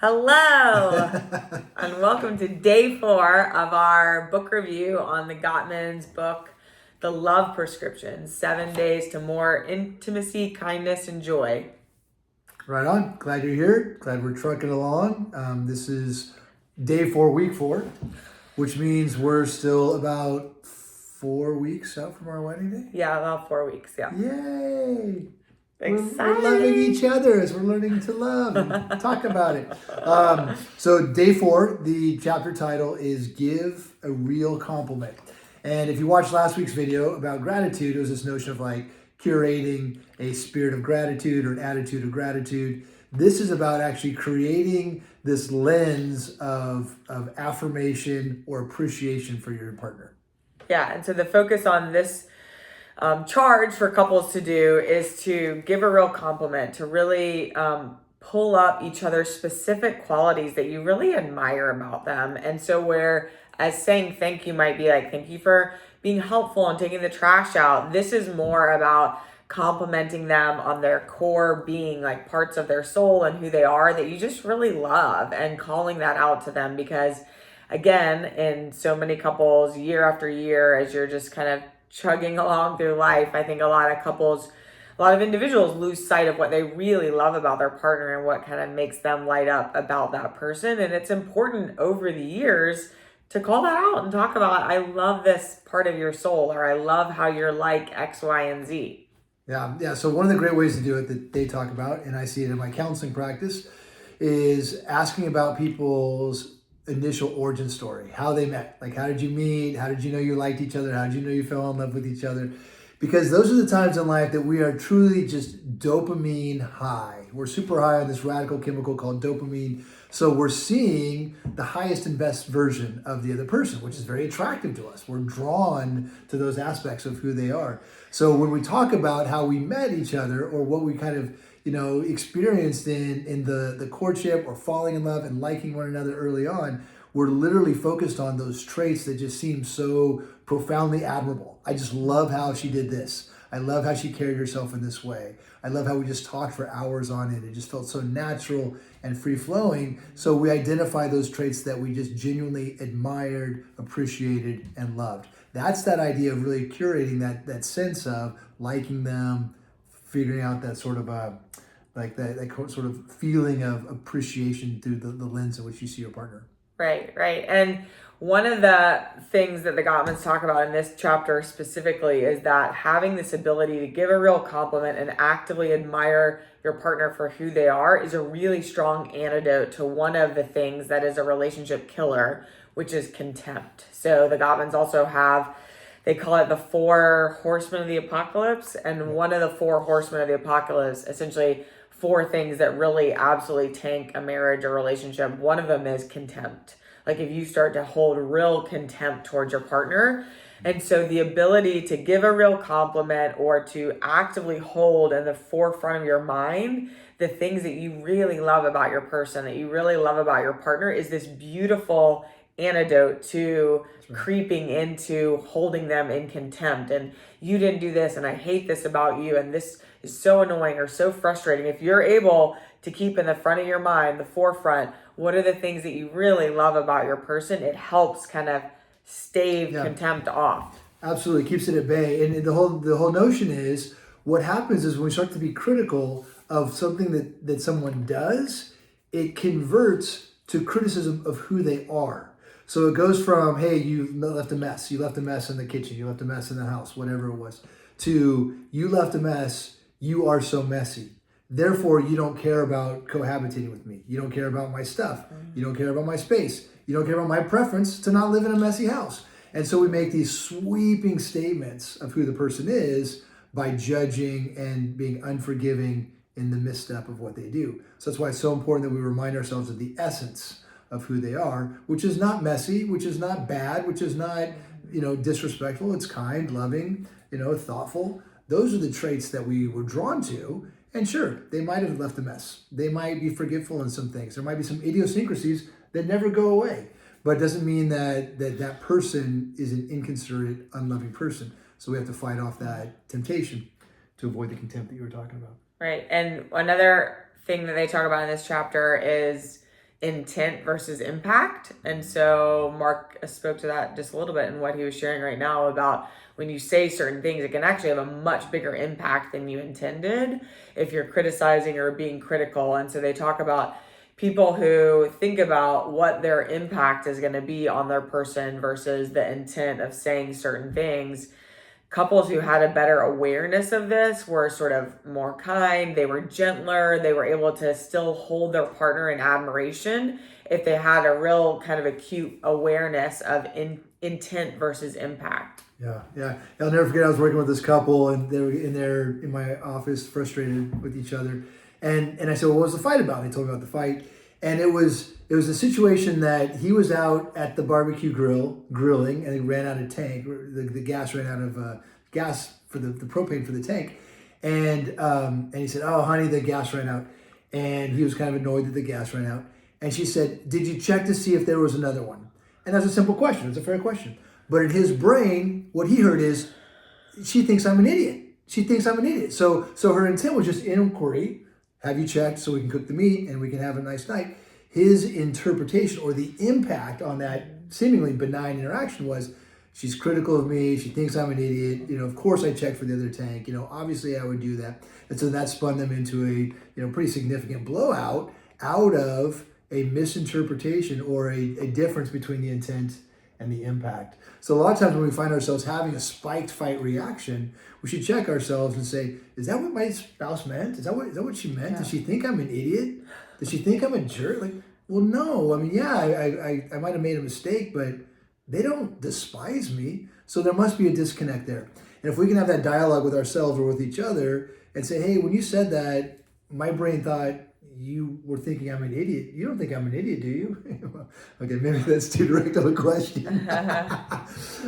Hello, and welcome to day 4 of our book review on the Gottmans book, The Love Prescription, 7 Days to More Intimacy, Kindness, and Joy. Right on. Glad you're here. Glad we're trucking along. This is day 4, week 4, which means we're still about 4 weeks out from our wedding day. Yeah, about 4 weeks, yeah. Yay! Exciting. We're loving each other as we're learning to love and talk about it. So day 4, the chapter title is Give a Real Compliment. And if you watched last week's video about gratitude, it was this notion of like curating a spirit of gratitude or an attitude of gratitude. This is about actually creating this lens of affirmation or appreciation for your partner. Yeah, and so the focus on this charge for couples to do is to give a real compliment, to really pull up each other's specific qualities that you really admire about them. And so where as saying thank you might be like, thank you for being helpful and taking the trash out, this is more about complimenting them on their core being, like parts of their soul and who they are that you just really love, and calling that out to them. Because again, in so many couples, year after year, as you're just kind of chugging along through life, I think a lot of individuals lose sight of what they really love about their partner and what kind of makes them light up about that person. And it's important over the years to call that out and talk about, I love this part of your soul, or I love how you're like X, Y, and Z. Yeah. So one of the great ways to do it that they talk about, and I see it in my counseling practice, is asking about people's initial origin story, how they met. Like, how did you meet? How did you know you liked each other? How did you know you fell in love with each other? Because those are the times in life that we are truly just dopamine high. We're super high on this radical chemical called dopamine. So we're seeing the highest and best version of the other person, which is very attractive to us. We're drawn to those aspects of who they are. So when we talk about how we met each other, or what we kind of experienced in the courtship or falling in love and liking one another early on, we're literally focused on those traits that just seem so profoundly admirable. I just love how she did this. I love how she carried herself in this way. I love how we just talked for hours on it. It just felt so natural and free-flowing. So we identify those traits that we just genuinely admired, appreciated, and loved. That's that idea of really curating that sense of liking them, figuring out that sort of that sort of feeling of appreciation through the lens in which you see your partner. Right. And one of the things that the Gottmans talk about in this chapter specifically is that having this ability to give a real compliment and actively admire your partner for who they are is a really strong antidote to one of the things that is a relationship killer, which is contempt. So the Gottmans also they call it the 4 horsemen of the apocalypse. And one of the 4 horsemen of the apocalypse, essentially 4 things that really absolutely tank a marriage or relationship. One of them is contempt. Like if you start to hold real contempt towards your partner. And so the ability to give a real compliment, or to actively hold in the forefront of your mind the things that you really love about your person, that you really love about your partner, is this beautiful antidote to creeping into holding them in contempt. And you didn't do this, and I hate this about you, and this is so annoying or so frustrating. If you're able to keep in the front of your mind, the forefront, what are the things that you really love about your person, it helps kind of stave contempt off. Absolutely, keeps it at bay. And the whole notion is, what happens is when we start to be critical of something that someone does, it converts to criticism of who they are. So it goes from, hey, you left a mess. You left a mess in the kitchen. You left a mess in the house, whatever it was, to you left a mess. You are so messy. Therefore, you don't care about cohabitating with me. You don't care about my stuff. You don't care about my space. You don't care about my preference to not live in a messy house. And so we make these sweeping statements of who the person is by judging and being unforgiving in the misstep of what they do. So that's why it's so important that we remind ourselves of the essence of who they are, which is not messy, which is not bad, which is not, disrespectful. It's kind, loving, thoughtful. Those are the traits that we were drawn to. And sure, they might have left a mess. They might be forgetful in some things. There might be some idiosyncrasies that never go away. But it doesn't mean that person is an inconsiderate, unloving person. So we have to fight off that temptation to avoid the contempt that you were talking about. Right. And another thing that they talk about in this chapter is intent versus impact. And so Mark spoke to that just a little bit in what he was sharing right now about when you say certain things, it can actually have a much bigger impact than you intended if you're criticizing or being critical. And so they talk about people who think about what their impact is going to be on their person versus the intent of saying certain things. Couples who had a better awareness of this were sort of more kind, they were gentler, they were able to still hold their partner in admiration if they had a real kind of acute awareness of intent versus impact. Yeah. I'll never forget, I was working with this couple and they were in my office frustrated with each other. And I said, well, what was the fight about? They told me about the fight. And it was a situation that he was out at the barbecue grill grilling and he ran out of tank. The gas ran out of gas for the propane for the tank. And he said, oh, honey, the gas ran out. And he was kind of annoyed that the gas ran out. And she said, did you check to see if there was another one? And that's a simple question. It's a fair question. But in his brain, what he heard is, she thinks I'm an idiot. She thinks I'm an idiot. So her intent was just inquiry. Have you checked so we can cook the meat and we can have a nice night? His interpretation or the impact on that seemingly benign interaction was, she's critical of me. She thinks I'm an idiot. Of course I checked for the other tank. Obviously I would do that. And so that spun them into a, pretty significant blowout out of a misinterpretation or a difference between the intent and the impact. So a lot of times when we find ourselves having a spiked fight reaction, we should check ourselves and say, is that what my spouse meant? Is that what she meant? Yeah. Does she think I'm an idiot? Does she think I'm a jerk? Well, no. I mean, yeah, I might have made a mistake, but they don't despise me. So there must be a disconnect there. And if we can have that dialogue with ourselves or with each other and say, hey, when you said that, my brain thought you were thinking I'm an idiot. You don't think I'm an idiot, do you? Okay, maybe that's too direct of a question.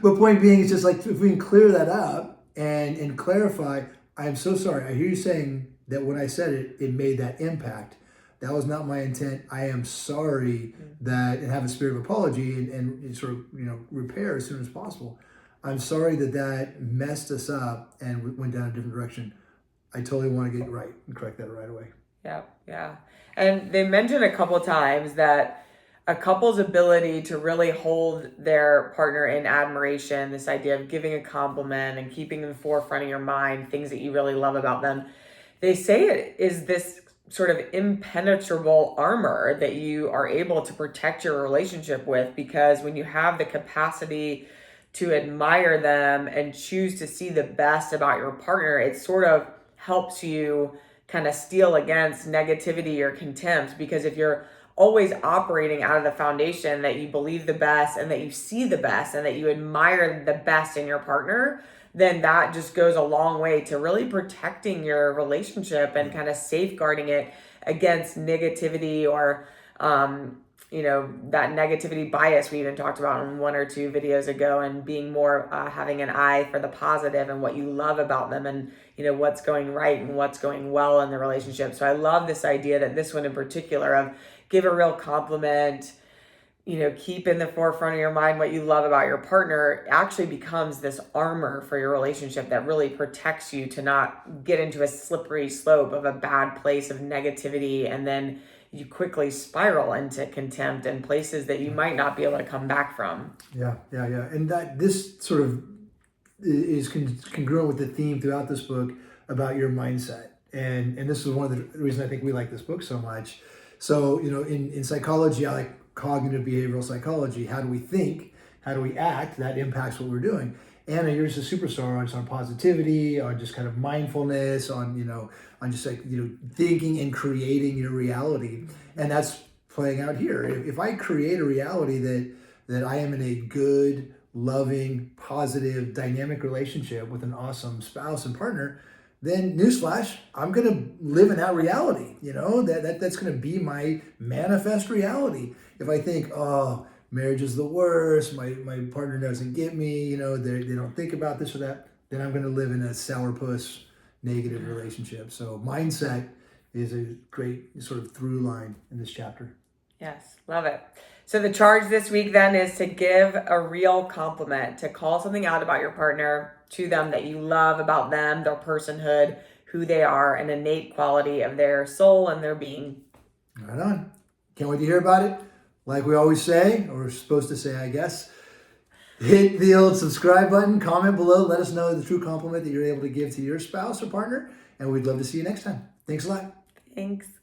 But point being, it's just like, if we can clear that up and clarify, I'm so sorry. I hear you saying that when I said it, it made that impact. That was not my intent. I am sorry that, and have a spirit of apology and sort of, repair as soon as possible. I'm sorry that messed us up and went down a different direction. I totally want to get it right and correct that right away. Yeah. And they mentioned a couple times that a couple's ability to really hold their partner in admiration, this idea of giving a compliment and keeping in the forefront of your mind things that you really love about them, they say it is this sort of impenetrable armor that you are able to protect your relationship with, because when you have the capacity to admire them and choose to see the best about your partner, it sort of helps you kind of steel against negativity or contempt. Because if you're always operating out of the foundation that you believe the best and that you see the best and that you admire the best in your partner, then that just goes a long way to really protecting your relationship and kind of safeguarding it against negativity or, that negativity bias we even talked about in one or two videos ago, and being more having an eye for the positive and what you love about them and, what's going right and what's going well in the relationship. So I love this idea that this one in particular of give a real compliment, keep in the forefront of your mind what you love about your partner actually becomes this armor for your relationship that really protects you to not get into a slippery slope of a bad place of negativity, and then you quickly spiral into contempt and places that you might not be able to come back from. Yeah. And that this sort of is congruent with the theme throughout this book about your mindset. And this is one of the reasons I think we like this book so much. So, in psychology, I like cognitive behavioral psychology. How do we think? How do we act? That impacts what we're doing. Anna, you're just a superstar on positivity, on just kind of mindfulness, on just like, thinking and creating your reality. And that's playing out here. If I create a reality that I am in a good, loving, positive, dynamic relationship with an awesome spouse and partner, then newsflash, I'm going to live in that reality. That's going to be my manifest reality. If I think, oh, marriage is the worst, my partner doesn't get me, they don't think about this or that, then I'm going to live in a sourpuss, negative relationship. So mindset is a great sort of through line in this chapter. Yes, love it. So the charge this week then is to give a real compliment, to call something out about your partner to them that you love about them, their personhood, who they are, an innate quality of their soul and their being. Right on. Can't wait to hear about it. Like we always say, or we're supposed to say, I guess, hit the old subscribe button, comment below, let us know the true compliment that you're able to give to your spouse or partner, and we'd love to see you next time. Thanks a lot. Thanks.